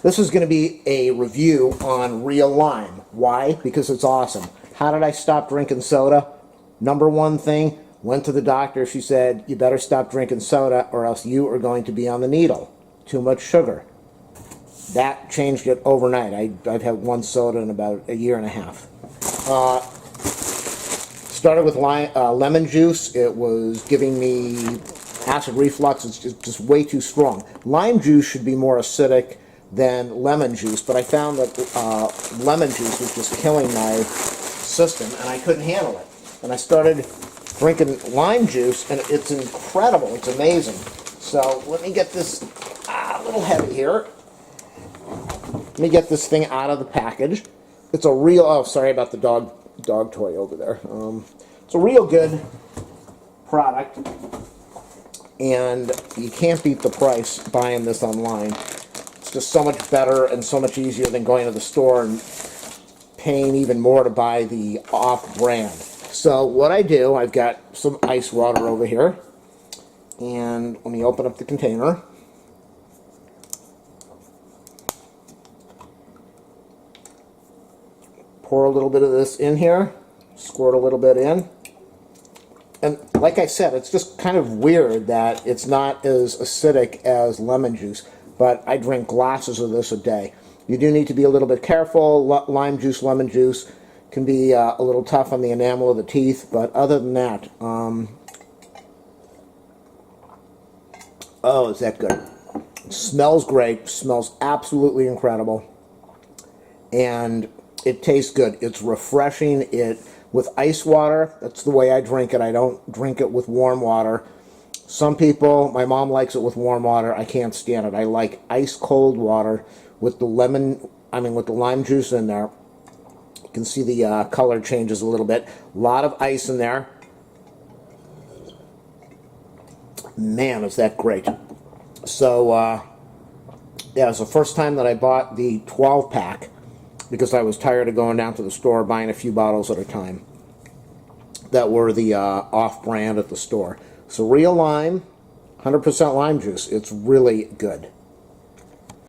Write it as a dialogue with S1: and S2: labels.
S1: This is going to be a review on ReaLime. Why? Because it's awesome. How did I stop drinking soda? Number one thing, went to the doctor. She said, you better stop drinking soda or else you are going to be on the needle. Too much sugar. That changed it overnight. I've had one soda in about a year and a half. Started with lemon juice. It was giving me acid reflux. It's just way too strong. Lime juice should be more acidic than lemon juice, but I found that lemon juice was just killing my system, and I couldn't handle it. And I started drinking lime juice, and it's incredible. It's amazing. So let me get this a little heavy here. Let me get this thing out of the package. It's a real, oh, sorry about the dog toy over there. It's a real good product, and you can't beat the price buying this online. It's just so much better and so much easier than going to the store and paying even more to buy the off-brand. So what I do, I've got some ice water over here, and let me open up the container. Pour a little bit of this in here, squirt a little bit in. And like I said, it's just kind of weird that it's not as acidic as lemon juice, but I drink glasses of this a day. You do need to be a little bit careful. Lime juice, lemon juice can be a little tough on the enamel of the teeth, but other than that, oh, is that good. It smells great, smells absolutely incredible, and it tastes good. It's refreshing. With ice water, that's the way I drink it. I don't drink it with warm water. Some people, my mom likes it with warm water. I can't stand it. I like ice cold water with the with the lime juice in there. You can see the color changes a little bit. A lot of ice in there. Man, is that great. So, yeah, it was the first time that I bought the 12-pack because I was tired of going down to the store buying a few bottles at a time that were the off-brand at the store. So ReaLime, 100% lime juice. It's really good.